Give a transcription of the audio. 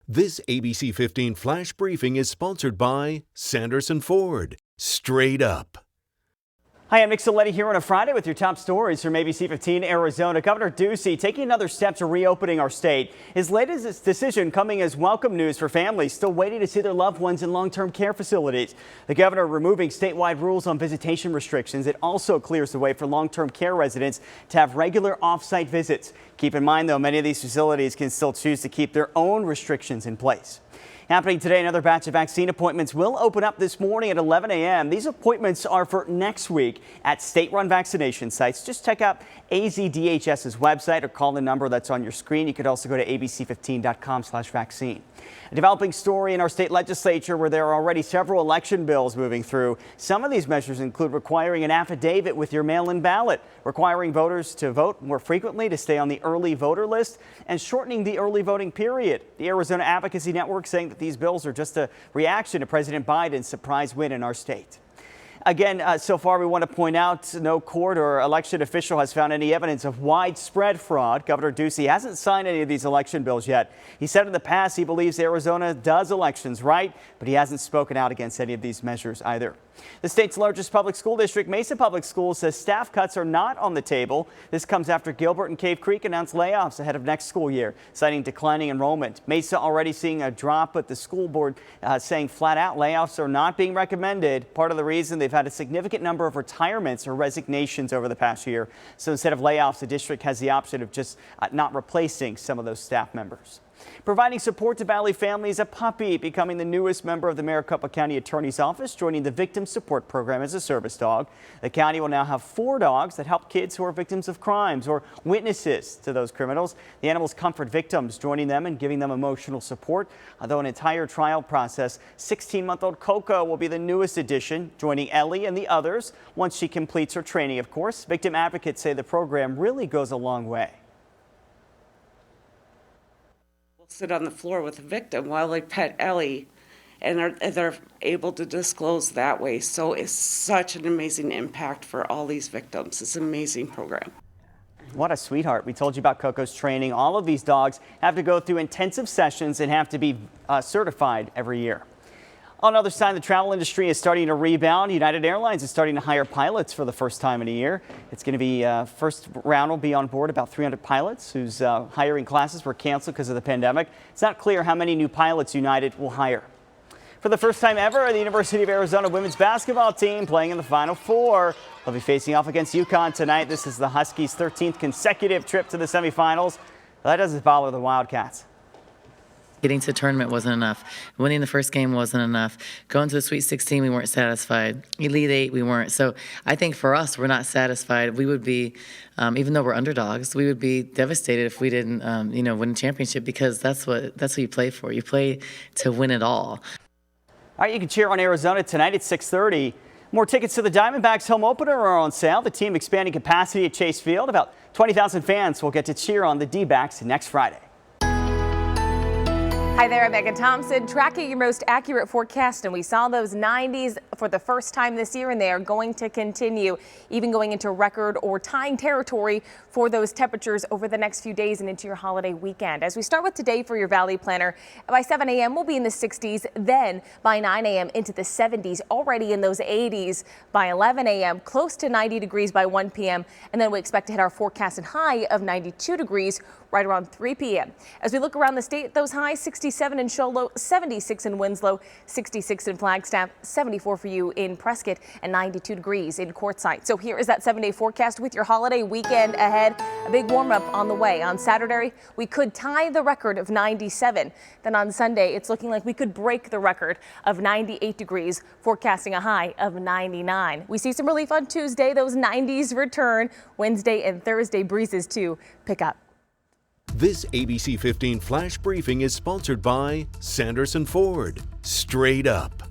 This ABC 15 Flash Briefing is sponsored by Sanderson Ford. Straight up. Hi, I'm Nick Soletti here on a Friday with your top stories from ABC15 Arizona. Governor Ducey taking another step to reopening our state. His latest decision coming as welcome news for families still waiting to see their loved ones in long-term care facilities. The governor removing statewide rules on visitation restrictions. It also clears the way for long-term care residents to have regular off-site visits. Keep in mind, though, many of these facilities can still choose to keep their own restrictions in place. Happening today, another batch of vaccine appointments will open up this morning at 11 a.m. These appointments are for next week at state-run vaccination sites. Just check out AZDHS's website or call the number that's on your screen. You could also go to abc15.com/vaccine. A developing story in our state legislature where there are already several election bills moving through. Some of these measures include requiring an affidavit with your mail-in ballot, requiring voters to vote more frequently to stay on the early voter list, and shortening the early voting period. The Arizona Advocacy Network saying that these bills are just a reaction to President Biden's surprise win in our state. Again, so far we want to point out no court or election official has found any evidence of widespread fraud. Governor Ducey hasn't signed any of these election bills yet. He said in the past he believes Arizona does elections right, but he hasn't spoken out against any of these measures either. The state's largest public school district, Mesa Public Schools, says staff cuts are not on the table. This comes after Gilbert and Cave Creek announced layoffs ahead of next school year, citing declining enrollment. Mesa already seeing a drop, but the school board saying flat out layoffs are not being recommended. Part of the reason they've had a significant number of retirements or resignations over the past year. So instead of layoffs, the district has the option of just not replacing some of those staff members. Providing support to Valley families, a puppy becoming the newest member of the Maricopa County Attorney's Office, joining the Victim Support Program as a service dog. The county will now have 4 dogs that help kids who are victims of crimes or witnesses to those criminals. The animals comfort victims, joining them and giving them emotional support. Although an entire trial process, 16-month-old Coco will be the newest addition, joining Ellie and the others once she completes her training, of course. Victim advocates say the program really goes a long way. Sit on the floor with the victim while they pet Ellie, and they're able to disclose that way. So it's such an amazing impact for all these victims. It's an amazing program. What a sweetheart. We told you about Coco's training. All of these dogs have to go through intensive sessions and have to be certified every year. On the other side, the travel industry is starting to rebound. United Airlines is starting to hire pilots for the first time in a year. It's going to be first round will be on board about 300 pilots whose hiring classes were canceled because of the pandemic. It's not clear how many new pilots United will hire. For the first time ever, the University of Arizona women's basketball team playing in the Final Four. They'll be facing off against UConn tonight. This is the Huskies' 13th consecutive trip to the semifinals. That doesn't bother the Wildcats. Getting to the tournament wasn't enough. Winning the first game wasn't enough. Going to the Sweet 16, we weren't satisfied. Elite 8, we weren't. So I think for us, we're not satisfied. We would be, even though we're underdogs, we would be devastated if we didn't, win a championship, because that's what you play for. You play to win it all. All right, you can cheer on Arizona tonight at 6:30. More tickets to the Diamondbacks home opener are on sale. The team expanding capacity at Chase Field. About 20,000 fans will get to cheer on the D-backs next Friday. Hi there, I'm Megan Thompson, tracking your most accurate forecast, and we saw those 90s for the first time this year, and they are going to continue, even going into record or tying territory for those temperatures over the next few days and into your holiday weekend. As we start with today for your Valley Planner, by 7 a.m. we'll be in the 60s, then by 9 a.m. into the 70s, already in those 80s by 11 a.m., close to 90 degrees by 1 p.m., and then we expect to hit our forecasted high of 92 degrees right around 3 p.m. As we look around the state, those highs 67 in Show Low, 76 in Winslow, 66 in Flagstaff, 74 for you in Prescott, and 92 degrees in Quartzsite. So here is that 7-day forecast with your holiday weekend ahead. A big warm up on the way. On Saturday, we could tie the record of 97. Then on Sunday, it's looking like we could break the record of 98 degrees, forecasting a high of 99. We see some relief on Tuesday. Those 90s return. Wednesday and Thursday breezes too pick up. This ABC 15 Flash Briefing is sponsored by Sanderson Ford. Straight up.